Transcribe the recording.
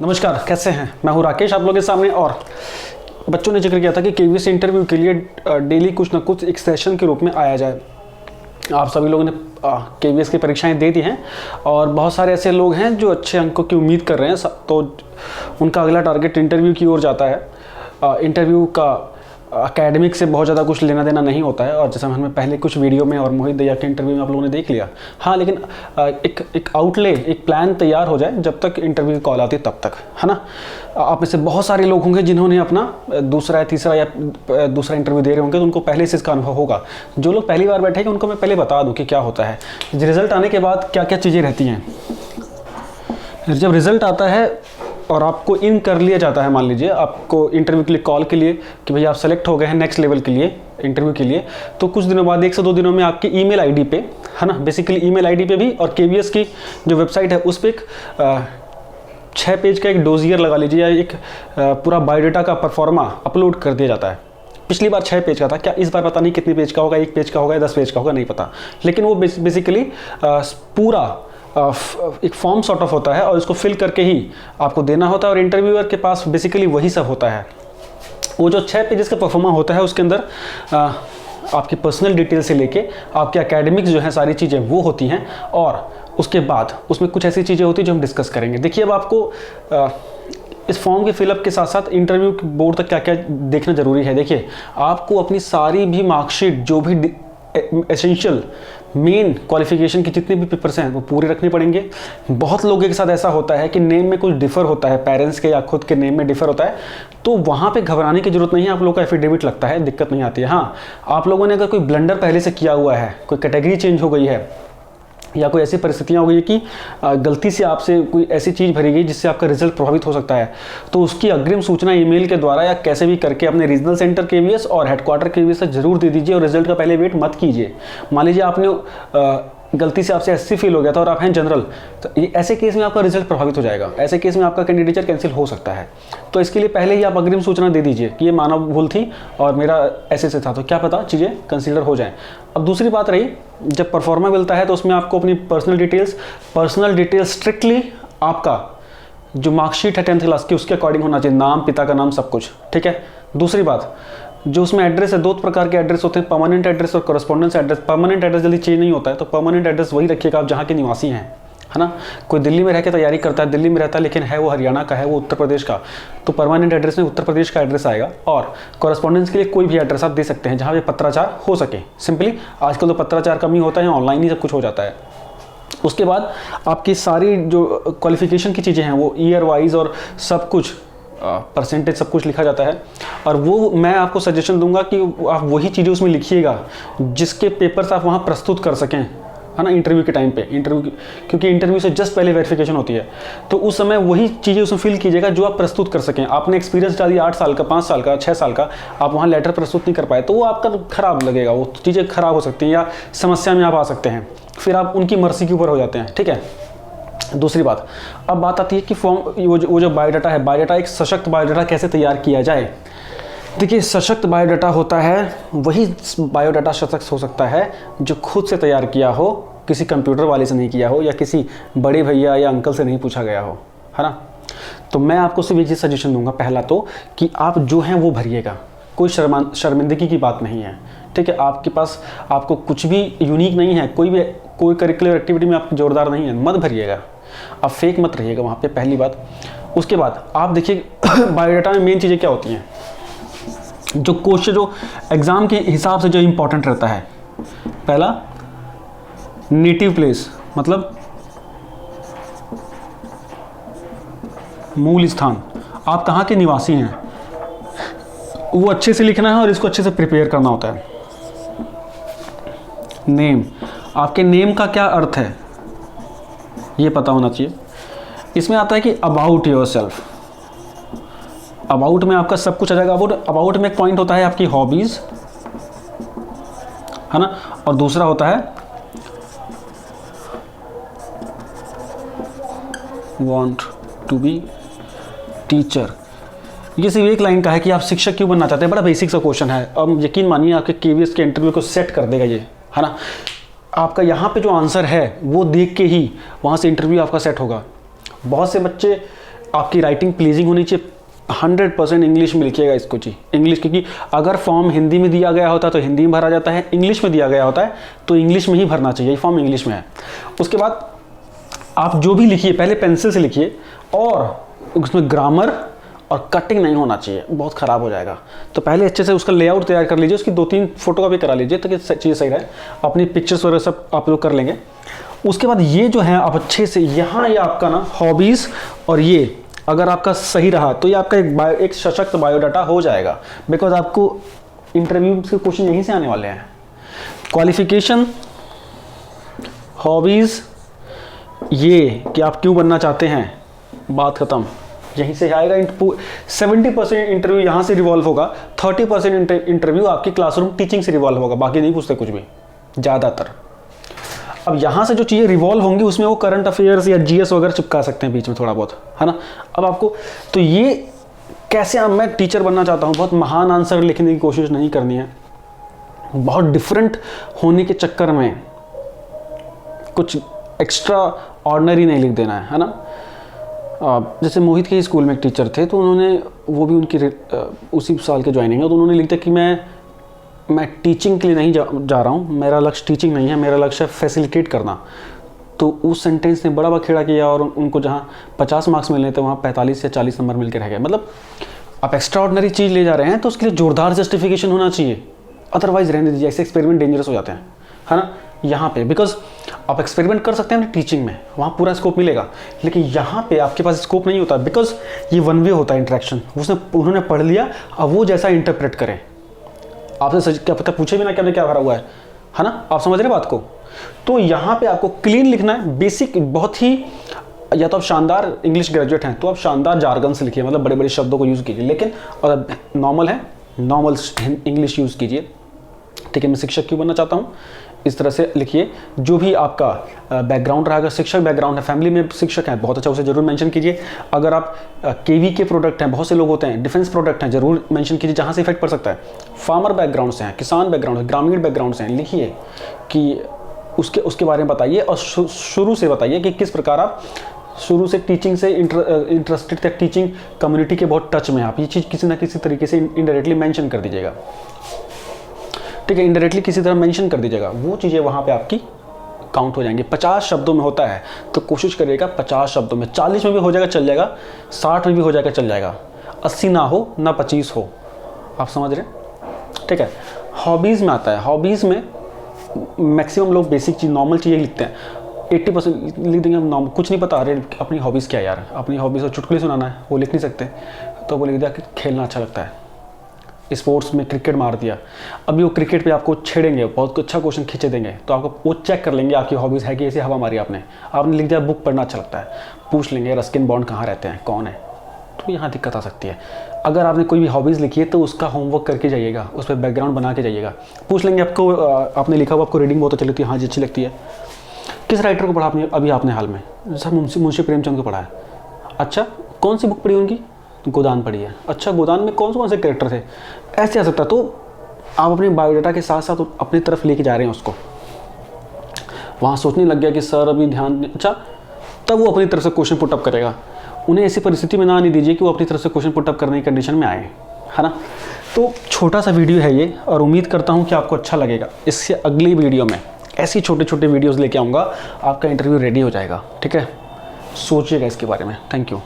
नमस्कार, कैसे हैं? मैं हूं राकेश आप लोगों के सामने। और बच्चों ने जिक्र किया था कि केवीएस इंटरव्यू के लिए डेली कुछ ना कुछ एक सेशन के रूप में आया जाए। आप सभी लोगों ने केवीएस की परीक्षाएं दे दी हैं और बहुत सारे ऐसे लोग हैं जो अच्छे अंकों की उम्मीद कर रहे हैं, तो उनका अगला टारगेट इंटरव्यू की ओर जाता है। इंटरव्यू का एकेडमिक से बहुत ज़्यादा कुछ लेना देना नहीं होता है, और जैसा हमने पहले कुछ वीडियो में और मोहित दया के इंटरव्यू में आप लोगों ने देख लिया। हाँ, लेकिन एक आउटले, एक प्लान तैयार हो जाए जब तक इंटरव्यू की कॉल आती है तब तक, है ना। आप में से बहुत सारे लोग होंगे जिन्होंने अपना दूसरा या तीसरा या दूसरा इंटरव्यू दे रहे होंगे, तो उनको पहले से इसका अनुभव होगा। जो लोग पहली बार बैठेंगे उनको मैं पहले बता दूँ कि क्या होता है, रिजल्ट आने के बाद क्या क्या चीज़ें रहती हैं। जब रिजल्ट आता है और आपको इन कर लिया जाता है, मान लीजिए आपको इंटरव्यू के लिए कॉल के लिए कि भैया आप सेलेक्ट हो गए हैं नेक्स्ट लेवल के लिए, इंटरव्यू के लिए, तो कुछ दिनों बाद 1 से 2 दिनों में आपकी ईमेल आईडी पे, है ना, बेसिकली ईमेल आईडी पे भी, और केवीएस की जो वेबसाइट है उस पर एक 6 पेज का एक डोजियर लगा लीजिए, या एक पूरा बायोडाटा का परफॉर्मा अपलोड कर दिया जाता है। पिछली बार 6 पेज का था, क्या इस बार पता नहीं कितने पेज का होगा, 1 पेज का होगा या 10 पेज का होगा, नहीं पता। लेकिन वो बेसिकली पूरा एक फॉर्म सॉर्ट ऑफ होता है और इसको फिल करके ही आपको देना होता है, और इंटरव्यूअर के पास बेसिकली वही सब होता है। वो जो 6 पेजेस का परफॉर्मा होता है उसके अंदर आपकी पर्सनल डिटेल से लेके आपके एकेडमिक्स जो है सारी चीज़ें वो होती हैं, और उसके बाद उसमें कुछ ऐसी चीज़ें होती हैं जो हम डिस्कस करेंगे। देखिए, अब आपको इस फॉर्म के फिलअप के साथ साथ इंटरव्यू बोर्ड तक क्या क्या देखना ज़रूरी है। देखिए, आपको अपनी सारी भी मार्कशीट, जो भी एसेंशियल मेन क्वालिफिकेशन के जितने भी पेपर्स हैं वो पूरे रखने पड़ेंगे। बहुत लोगों के साथ ऐसा होता है कि नेम में कुछ डिफ़र होता है, पेरेंट्स के या खुद के नेम में डिफ़र होता है, तो वहाँ पे घबराने की जरूरत नहीं है। आप लोगों का एफिडेविट लगता है, दिक्कत नहीं आती है। हाँ, आप लोगों ने अगर कोई ब्लंडर पहले से किया हुआ है, कोई कैटेगरी चेंज हो गई है, या कोई ऐसी परिस्थितियाँ हो गई कि गलती से आपसे कोई ऐसी चीज़ भरी गई जिससे आपका रिजल्ट प्रभावित हो सकता है, तो उसकी अग्रिम सूचना ईमेल के द्वारा या कैसे भी करके अपने रीजनल सेंटर केवीएस और हेडक्वार्टर केवीएस से जरूर दे दीजिए, और रिजल्ट का पहले वेट मत कीजिए। मान लीजिए आपने गलती से आपसे एससी फील हो गया था और आप हैं जनरल, तो ये ऐसे केस में आपका रिजल्ट प्रभावित हो जाएगा, ऐसे केस में आपका कैंडिडेचर कैंसिल हो सकता है। तो इसके लिए पहले ही आप अग्रिम सूचना दे दीजिए कि ये मानव भूल थी और मेरा ऐसे से था, तो क्या पता चीज़ें कंसीडर हो जाएं। अब दूसरी बात रही, जब परफॉर्मा मिलता है तो उसमें आपको अपनी पर्सनल डिटेल्स स्ट्रिक्टली आपका जो मार्कशीट है 10th क्लास की उसके अकॉर्डिंग होना चाहिए, नाम, पिता का नाम, सब कुछ, ठीक है। दूसरी बात, जो उसमें एड्रेस है, 2 प्रकार के एड्रेस होते हैं, परमानेंट एड्रेस और कॉरेस्पॉन्डेंस एड्रेस। परमानेंट एड्रेस जल्दी चेंज नहीं होता है, तो परमानेंट एड्रेस वही रखिएगा आप जहाँ के निवासी हैं, है ना। कोई दिल्ली में रह के तैयारी करता है, दिल्ली में रहता है लेकिन है वो हरियाणा का है, वो उत्तर प्रदेश का, तो परमानेंट एड्रेस में उत्तर प्रदेश का एड्रेस आएगा। और कॉरेस्पॉन्डेंस के लिए कोई भी एड्रेस आप दे सकते हैं जहाँ पे पत्राचार हो सके। सिंपली आजकल तो पत्राचार कम ही होता है, ऑनलाइन ही सब कुछ हो जाता है। उसके बाद आपकी सारी जो क्वालिफिकेशन की चीज़ें हैं वो ईयर वाइज और सब कुछ परसेंटेज सब कुछ लिखा जाता है, और वो मैं आपको सजेशन दूंगा कि आप वही चीज़ें उसमें लिखिएगा जिसके पेपर्स आप वहाँ प्रस्तुत कर सकें, है ना, इंटरव्यू के टाइम पे। क्योंकि इंटरव्यू से जस्ट पहले वेरिफिकेशन होती है, तो उस समय वही चीज़ें उसमें फिल कीजिएगा जो आप प्रस्तुत कर सकें। आपने एक्सपीरियंस डाल दिया 8 साल का, 5 साल का, 6 साल का, आप वहाँ लेटर प्रस्तुत नहीं कर पाए, तो वो आपका खराब लगेगा, वो चीज़ें खराब हो सकती हैं या समस्या में आप आ सकते हैं, फिर आप उनकी मर्जी के ऊपर हो जाते हैं, ठीक है। दूसरी बात, अब बात आती है कि फॉर्म वो जो बायोडाटा है, बायोडाटा एक सशक्त बायोडाटा कैसे तैयार किया जाए। देखिए, सशक्त बायोडाटा होता है वही बायोडाटा सशक्त हो सकता है जो खुद से तैयार किया हो, किसी कंप्यूटर वाले से नहीं किया हो, या किसी बड़े भैया या अंकल से नहीं पूछा गया हो, है ना। तो मैं आपको सिर्फ एक चीज़ सजेशन दूंगा, पहला तो कि आप जो हैं वो भरिएगा, कोई शर्मिंदगी की बात नहीं है, ठीक है। आपके पास आपको कुछ भी यूनिक नहीं है, कोई करिकुलर एक्टिविटी में आप जोरदार नहीं है, मत भरिएगा, आप फेक मत रहिएगा वहाँ पे, पहली बात। उसके बाद आप देखिए बायोडाटा में मेन चीज़ें क्या होती हैं, जो क्वेश्चन जो एग्ज़ाम के हिसाब से जो इम्पोर्टेंट रहता है। पहला, नेटिव प्लेस, मतलब मूल स्थान, आप कहाँ के निवासी हैं, वो अच्छे से लिखना है और इसको अच्छे से प्रिपेयर करना होता है। नेम, आपके नेम का क्या अर्थ है ये पता होना चाहिए। इसमें आता है कि अबाउट योरसेल्फ, अबाउट में आपका सब कुछ आ जाएगा। अबाउट में एक पॉइंट होता है आपकी हॉबीज, है ना, और दूसरा होता है वांट टू बी टीचर। ये सिर्फ एक लाइन का है कि आप शिक्षक क्यों बनना चाहते हैं, बड़ा बेसिक सा क्वेश्चन है। अब यकीन मानिए आपके केवीएस के इंटरव्यू को सेट कर देगा ये, है ना। आपका यहाँ पे जो आंसर है वो देख के ही वहाँ से इंटरव्यू आपका सेट होगा। बहुत से बच्चे आपकी राइटिंग प्लीजिंग होनी चाहिए। 100% इंग्लिश में लिखिएगा इसको जी, इंग्लिश, क्योंकि अगर फॉर्म हिंदी में दिया गया होता तो हिंदी में भरा जाता है, इंग्लिश में दिया गया होता है तो इंग्लिश में ही भरना चाहिए। फॉर्म इंग्लिश में है। उसके बाद आप जो भी लिखिए पहले पेंसिल से लिखिए, और उसमें ग्रामर और कटिंग नहीं होना चाहिए, बहुत ख़राब हो जाएगा। तो पहले अच्छे से उसका लेआउट तैयार कर लीजिए, उसकी 2-3 फोटोकॉपी करा लीजिए ताकि चीज़ सही रहे। अपनी पिक्चर्स वगैरह सब आप लोग कर लेंगे। उसके बाद ये जो है आप अच्छे से यहाँ ये आपका ना हॉबीज़, और ये अगर आपका सही रहा तो ये आपका एक सशक्त बायोडाटा हो जाएगा, बिकॉज आपको इंटरव्यू के क्वेश्चन यहीं से आने वाले हैं। क्वालिफिकेशन, हॉबीज़, ये कि आप क्यों बनना चाहते हैं, बात ख़त्म, यहीं से आएगा। 70% इंटरव्यू यहाँ से रिवॉल्व होगा, 30% इंटरव्यू आपकी क्लासरूम टीचिंग से रिवॉल्व होगा, बाकी नहीं पूछते कुछ भी ज़्यादातर। अब यहाँ से जो चीज़ें रिवॉल्व होंगी उसमें वो करंट अफेयर्स या जीएस वगैरह चिपका सकते हैं बीच में थोड़ा बहुत, है ना। अब आपको तो ये कैसे, अब मैं टीचर बनना चाहता हूँ, बहुत महान आंसर लिखने की कोशिश नहीं करनी है, बहुत डिफरेंट होने के चक्कर में कुछ एक्स्ट्रा ऑर्डिनरी नहीं लिख देना है ना। जैसे मोहित के स्कूल में एक टीचर थे, तो उन्होंने, वो भी उनकी उसी साल के ज्वाइनिंग है, तो उन्होंने लिखा कि मैं टीचिंग के लिए नहीं जा रहा हूँ, मेरा लक्ष्य टीचिंग नहीं है, मेरा लक्ष्य है फैसिलिटेट करना। तो उस सेंटेंस ने बड़ा बखेड़ा किया और उनको जहाँ 50 मार्क्स मिलने थे वहाँ 45 या 40 नंबर मिल के रह गए। मतलब आप एक्स्ट्रा ऑर्डिनरी चीज़ ले जा रहे हैं तो उसके लिए जोरदार जस्टिफिकेशन होना चाहिए, अदरवाइज रहने दीजिए। ऐसे एक्सपेरिमेंट डेंजरस हो जाते हैं, है ना। यहाँ पे बिकॉज आप एक्सपेरिमेंट कर सकते हैं टीचिंग में, वहाँ पूरा स्कोप मिलेगा, लेकिन यहाँ पे आपके पास स्कोप नहीं होता, बिकॉज ये वन वे होता है इंटरेक्शन। उन्होंने पढ़ लिया, अब वो जैसा इंटरप्रेट करें, आपसे क्या पता पूछे भी ना क्या क्या भरा हुआ है ना। आप समझ रहे बात को। तो यहाँ पे आपको क्लीन लिखना है, बेसिक, बहुत ही, या तो आप शानदार इंग्लिश ग्रेजुएट हैं तो आप शानदार जार्गन से लिखिए, मतलब बड़े बड़े शब्दों को यूज़ कीजिए, लेकिन अगर नॉर्मल है नॉर्मल इंग्लिश यूज़ कीजिए। ठीक है, मैं शिक्षक क्यों बनना चाहता हूँ, इस तरह से लिखिए। जो भी आपका बैकग्राउंड रहा, अगर शिक्षक बैकग्राउंड है, फैमिली में शिक्षक हैं, बहुत अच्छा, उसे जरूर मेंशन कीजिए। अगर आप केवी के प्रोडक्ट हैं, बहुत से लोग होते हैं, डिफेंस प्रोडक्ट हैं, जरूर मेंशन कीजिए जहाँ से इफेक्ट पड़ सकता है। फार्मर बैकग्राउंड से हैं, किसान बैकग्राउंड से, ग्रामीण बैकग्राउंड से हैं, लिखिए कि उसके बारे में बताइए, और शुरू से बताइए कि किस प्रकार आप शुरू से टीचिंग से इंटरेस्टेड थे, टीचिंग कम्युनिटी के बहुत टच में आप। ये चीज़ किसी ना किसी तरीके से इनडायरेक्टली मेंशन कर दीजिएगा। ठीक है, इनडायरेक्टली किसी तरह मेंशन कर दीजिएगा, वो चीज़ें वहाँ पे आपकी काउंट हो जाएंगी। 50 शब्दों में होता है तो कोशिश करिएगा 50 शब्दों में, 40 में भी हो जाएगा चल जाएगा, 60 में भी हो जाएगा चल जाएगा, 80 ना हो ना 25 हो। आप समझ रहे हैं। ठीक है, हॉबीज़ में आता है। हॉबीज़ में मैक्सिमम लोग बेसिक चीज़, नॉर्मल चीज़ें लिखते हैं, 80% लिख देंगे नॉर्मल, कुछ नहीं पता। अरे अपनी हॉबीज़ क्या यार, अपनी हॉबीज़ को चुटकुले सुनाना है, वो लिख नहीं सकते, तो वो लिख दिया कि खेलना अच्छा लगता है, स्पोर्ट्स में क्रिकेट मार दिया। अभी वो क्रिकेट पे आपको छेड़ेंगे, बहुत अच्छा क्वेश्चन खींचे देंगे, तो आपको वो चेक कर लेंगे आपकी हॉबीज़ है कि ऐसे हवा मारी आपने लिख दिया बुक पढ़ना अच्छा लगता है, पूछ लेंगे रस्किन बॉन्ड कहाँ रहते हैं, कौन है, तो यहाँ दिक्कत आ सकती है। अगर आपने कोई भी हॉबीज़ लिखी है तो उसका होमवर्क करके जाइएगा, उस पर बैकग्राउंड बना के जाइएगा, पूछ लेंगे आपको, आपने लिखा हुआ आपको रीडिंग बहुत अच्छी लगती है, हाँ जी अच्छी लगती है, किस राइटर को पढ़ा आपने अभी आपने हाल में, सर मुंशी प्रेमचंद को पढ़ा है, अच्छा कौन सी बुक पढ़ी उनकी, गोदान पढ़ी है, अच्छा गोदान में कौन से कैरेक्टर थे, ऐसे आ सकता है। तो आप अपने बायोडाटा के साथ साथ अपनी तरफ लेके जा रहे हैं उसको, वहाँ सोचने लग गया कि सर अभी ध्यान, अच्छा तब वो अपनी तरफ से क्वेश्चन पुटअप करेगा। उन्हें ऐसी परिस्थिति में ना आने दीजिए कि वो अपनी तरफ से क्वेश्चन पुटअप करने की कंडीशन में आए, है ना। तो छोटा सा वीडियो है ये, और उम्मीद करता हूँ कि आपको अच्छा लगेगा। इससे अगली वीडियो में ऐसी छोटे छोटे वीडियोज़ लेके आऊँगा, आपका इंटरव्यू रेडी हो जाएगा। ठीक है, सोचिएगा इसके बारे में। Thank you.